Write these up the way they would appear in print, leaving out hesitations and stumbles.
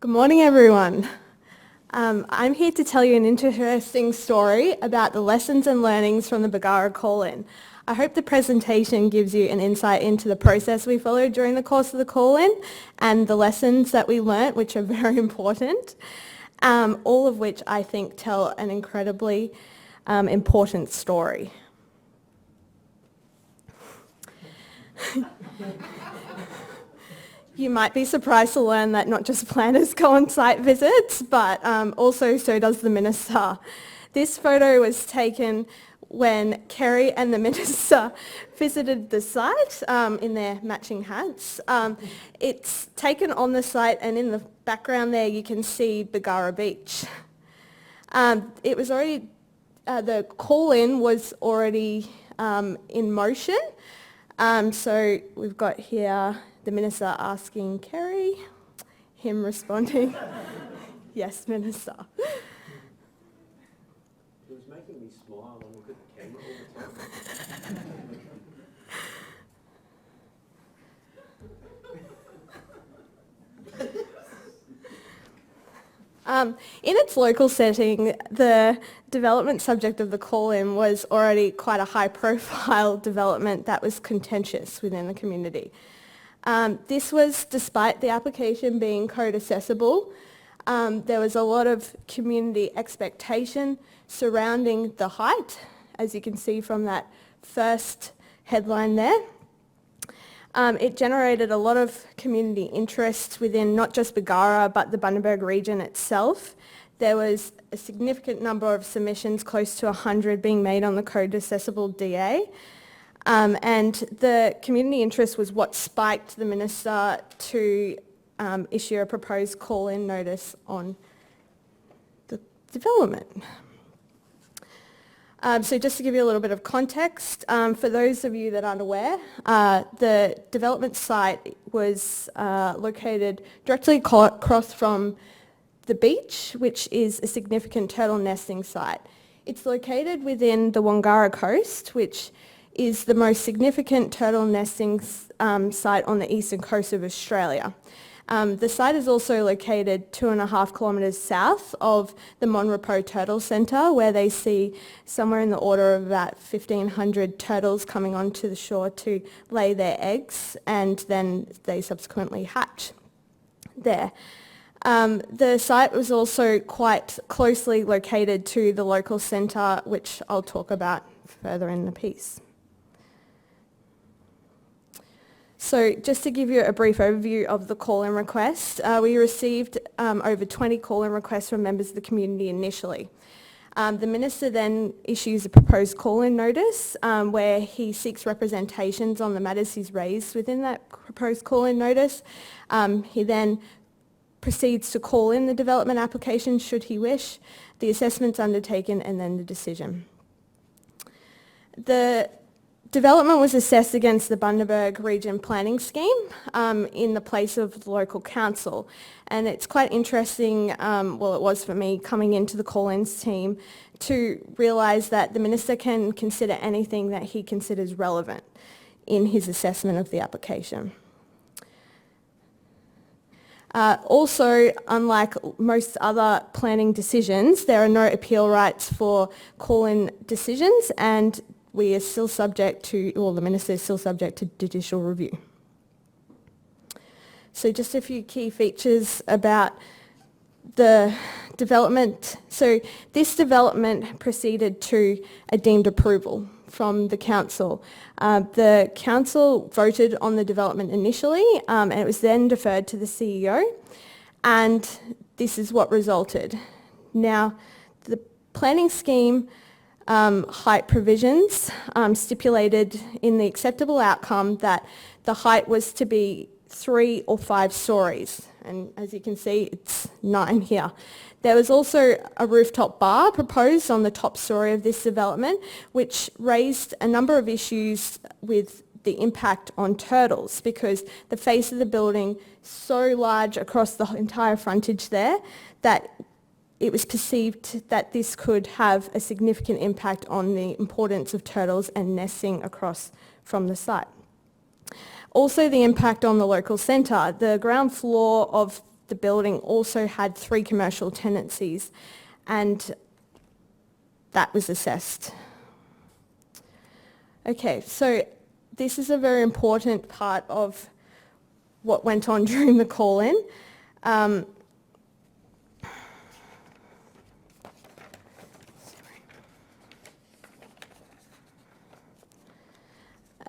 Good morning, everyone. I'm here to tell you an interesting story about the lessons and learnings from the Bargara call-in. I hope the presentation gives you an insight into the process we followed during the course of the call-in and the lessons that we learnt, which are very important, all of which I think tell an incredibly important story. You might be surprised to learn that not just planners go on site visits, but also so does the Minister. This photo was taken when Kerry and the Minister visited the site in their matching hats. It's taken on the site, and in the background there you can see Bargara Beach. It was already, the call-in was already in motion. So we've got here the Minister asking Kerry, him responding, yes, Minister. It was making me smile and look at the camera all the time. In its local setting, the development subject of the call-in was already quite a high-profile development that was contentious within the community. This was despite the application being code accessible. There was a lot of community expectation surrounding the height, as you can see from that first headline there. It generated a lot of community interest within not just Bargara but the Bundaberg region itself. There was a significant number of submissions, close to 100, being made on the code accessible DA. And the community interest was what spiked the Minister to issue a proposed call-in notice on the development. So just to give you a little bit of context, for those of you that aren't aware, the development site was located directly across from the beach, which is a significant turtle nesting site. It's located within the Wangara coast, which is the most significant turtle nesting site on the eastern coast of Australia. The site is also located 2.5 kilometres south of the Monrepo Turtle Centre, where they see somewhere in the order of about 1,500 turtles coming onto the shore to lay their eggs, and then they subsequently hatch there. The site was also quite closely located to the local centre, which I'll talk about further in the piece. So just to give you a brief overview of the call-in request, we received over 20 call-in requests from members of the community initially. The Minister then issues a proposed call-in notice where he seeks representations on the matters he's raised within that proposed call-in notice. He then proceeds to call in the development application should he wish, the assessment's undertaken, and then the decision. The development was assessed against the Bundaberg Region Planning Scheme in the place of the local council. And it's quite interesting, well it was for me coming into the call-ins team, to realise that the Minister can consider anything that he considers relevant in his assessment of the application. Also, unlike most other planning decisions, there are no appeal rights for call-in decisions, and we are still subject to, well, the Minister is still subject to judicial review. So just a few key features about the development. So this development proceeded to a deemed approval from the council. The council voted on the development initially, and it was then deferred to the CEO, and this is what resulted. Now, the planning scheme height provisions stipulated in the acceptable outcome that the height was to be 3 or 5 stories, and as you can see it's 9 here. There was also a rooftop bar proposed on the top story of this development, which raised a number of issues with the impact on turtles, because the face of the building so large across the entire frontage there that it was perceived that this could have a significant impact on the importance of turtles and nesting across from the site. Also the impact on the local centre. The ground floor of the building also had 3 commercial tenancies, and that was assessed. Okay, so this is a very important part of what went on during the call-in.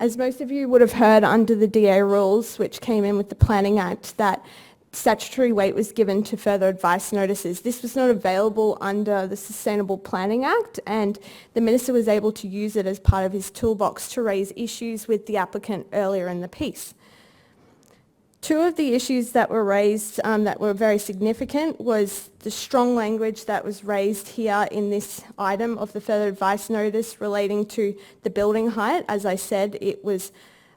As most of you would have heard under the DA rules, which came in with the Planning Act, that statutory weight was given to further advice notices. This was not available under the Sustainable Planning Act, and the Minister was able to use it as part of his toolbox to raise issues with the applicant earlier in the piece. 2 of the issues that were raised that were very significant was the strong language that was raised here in this item of the further advice notice relating to the building height. As I said, it was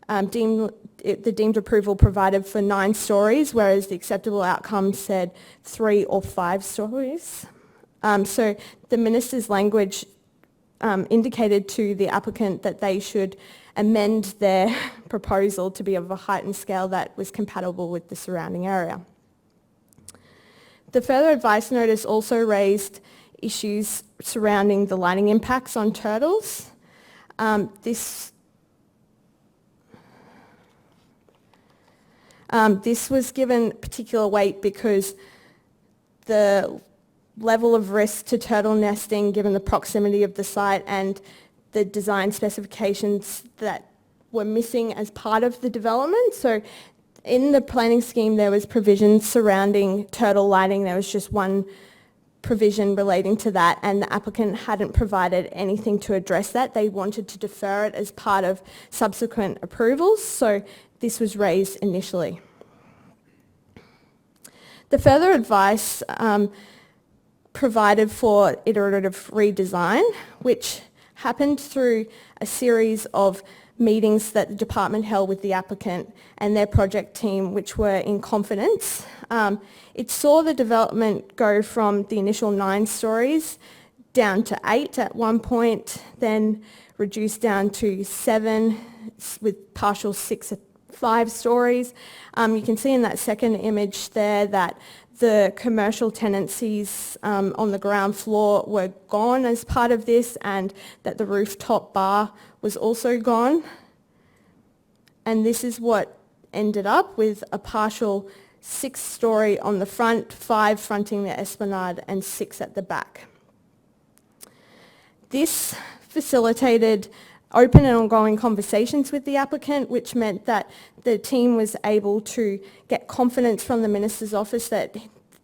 the deemed approval provided for 9 stories, whereas the acceptable outcome said 3 or 5 stories. So the Minister's language indicated to the applicant that they should amend their proposal to be of a height and scale that was compatible with the surrounding area. The further advice notice also raised issues surrounding the lighting impacts on turtles. This was given particular weight because the level of risk to turtle nesting, given the proximity of the site and the design specifications that were missing as part of the development. So in the planning scheme there was provisions surrounding turtle lighting. There was just one provision relating to that, and the applicant hadn't provided anything to address that. They wanted to defer it as part of subsequent approvals, so this was raised initially. The further advice provided for iterative redesign, which happened through a series of meetings that the department held with the applicant and their project team, which were in confidence. It saw the development go from the initial 9 stories down to 8 at one point, then reduced down to 7 with partial 6 at 5 stories. You can see in that second image there that the commercial tenancies on the ground floor were gone as part of this, and that the rooftop bar was also gone. And this is what ended up with a partial 6-story on the front, 5 fronting the esplanade and 6 at the back. This facilitated open and ongoing conversations with the applicant, which meant that the team was able to get confidence from the Minister's office that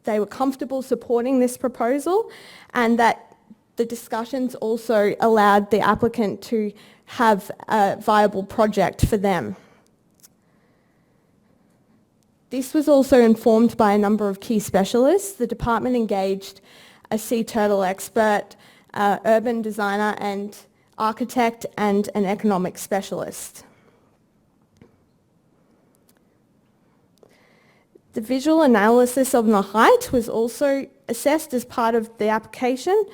they were comfortable supporting this proposal, and that the discussions also allowed the applicant to have a viable project for them. This was also informed by a number of key specialists. The department engaged a sea turtle expert, urban designer and architect, and an economic specialist. The visual analysis of the height was also assessed as part of the application.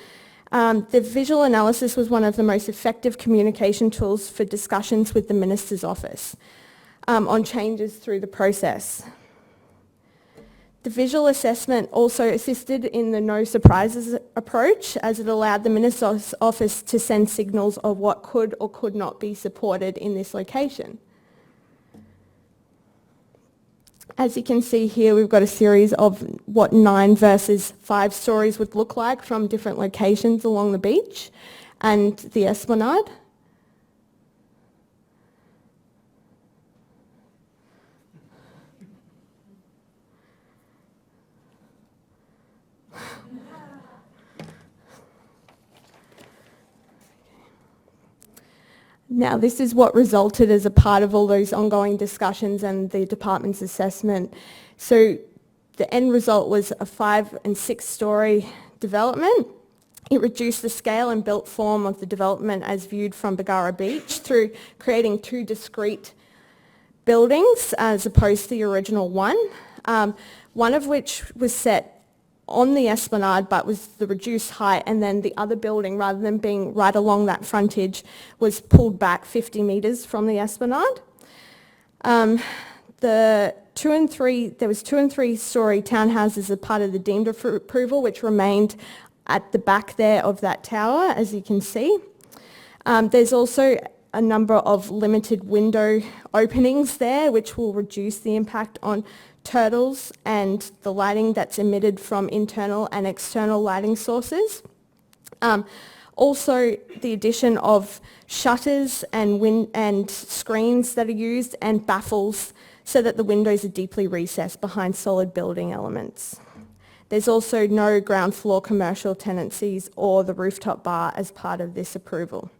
The visual analysis was one of the most effective communication tools for discussions with the Minister's office on changes through the process. The visual assessment also assisted in the no surprises approach, as it allowed the Minister's office to send signals of what could or could not be supported in this location. As you can see here, we've got a series of what 9 versus 5 stories would look like from different locations along the beach and the esplanade. Now, this is what resulted as a part of all those ongoing discussions and the department's assessment. So the end result was a 5 and 6 story development. It reduced the scale and built form of the development as viewed from Bargara Beach through creating 2 discrete buildings as opposed to the original one, one of which was set on the esplanade but was the reduced height, and then the other building, rather than being right along that frontage, was pulled back 50 metres from the esplanade. The there was 2 and 3 story townhouses as part of the deemed approval, which remained at the back there of that tower, as you can see. There's also a number of limited window openings there, which will reduce the impact on turtles and the lighting that's emitted from internal and external lighting sources. Also, the addition of shutters and screens that are used and baffles so that the windows are deeply recessed behind solid building elements. There's also no ground floor commercial tenancies or the rooftop bar as part of this approval.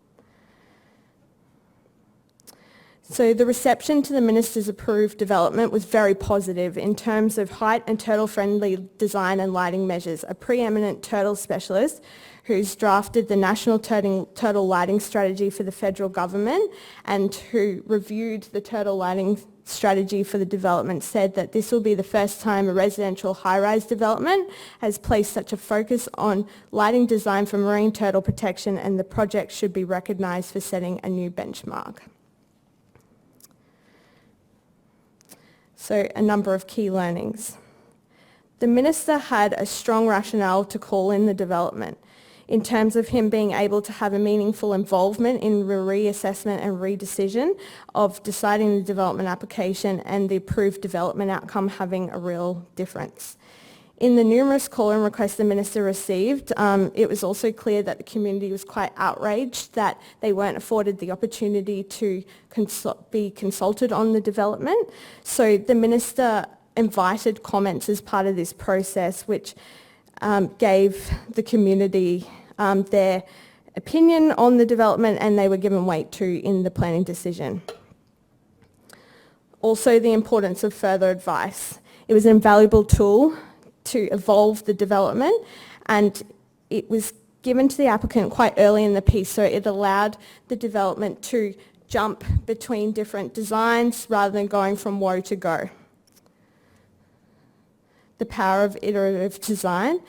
So the reception to the Minister's approved development was very positive in terms of height and turtle-friendly design and lighting measures. A preeminent turtle specialist who's drafted the National Turtle Lighting Strategy for the federal government and who reviewed the turtle lighting strategy for the development said that this will be the first time a residential high-rise development has placed such a focus on lighting design for marine turtle protection, and the project should be recognised for setting a new benchmark. So a number of key learnings. The Minister had a strong rationale to call in the development in terms of him being able to have a meaningful involvement in the reassessment and redecision of deciding the development application and the approved development outcome having a real difference. In the numerous call-in requests the Minister received, it was also clear that the community was quite outraged that they weren't afforded the opportunity to be consulted on the development. So the Minister invited comments as part of this process, which gave the community their opinion on the development, and they were given weight to in the planning decision. Also, the importance of further advice. It was an invaluable tool to evolve the development, and it was given to the applicant quite early in the piece, so it allowed the development to jump between different designs rather than going from woe to go. The power of iterative design.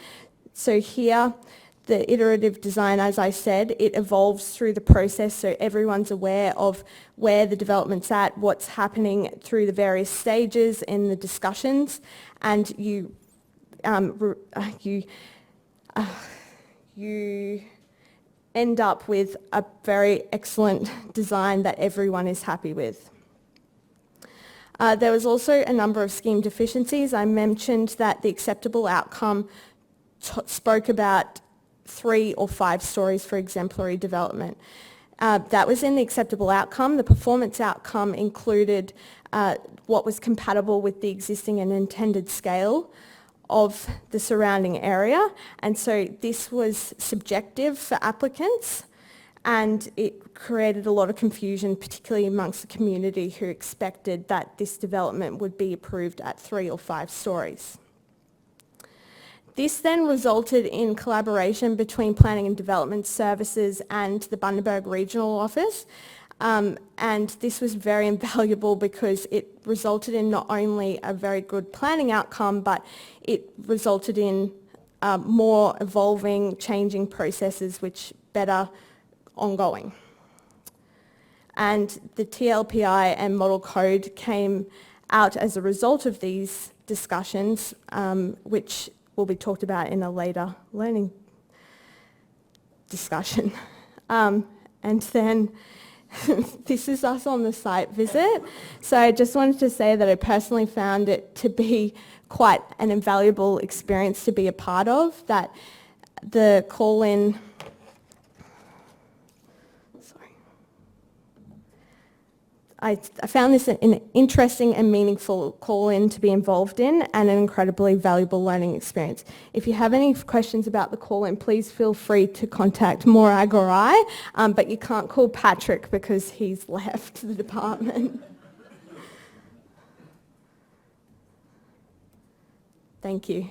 So here, the iterative design, as I said, it evolves through the process, so everyone's aware of where the development's at, what's happening through the various stages in the discussions, and you end up with a very excellent design that everyone is happy with. There was also a number of scheme deficiencies. I mentioned that the acceptable outcome spoke about 3 or 5 stories for exemplary development. That was in the acceptable outcome. The performance outcome included what was compatible with the existing and intended scale of the surrounding area, and so this was subjective for applicants, and it created a lot of confusion, particularly amongst the community who expected that this development would be approved at 3 or 5 stories. This then resulted in collaboration between Planning and Development Services and the Bundaberg Regional Office, and this was very invaluable because it resulted in not only a very good planning outcome, but it resulted in more evolving, changing processes which better ongoing. And the TLPI and model code came out as a result of these discussions, which will be talked about in a later learning discussion. And then this is us on the site visit. So I just wanted to say that I personally found it to be quite an invaluable experience to be a part of, that the call-in, I found this an interesting and meaningful call-in to be involved in, and an incredibly valuable learning experience. If you have any questions about the call-in, please feel free to contact Morag or I, but you can't call Patrick because he's left the department. Thank you.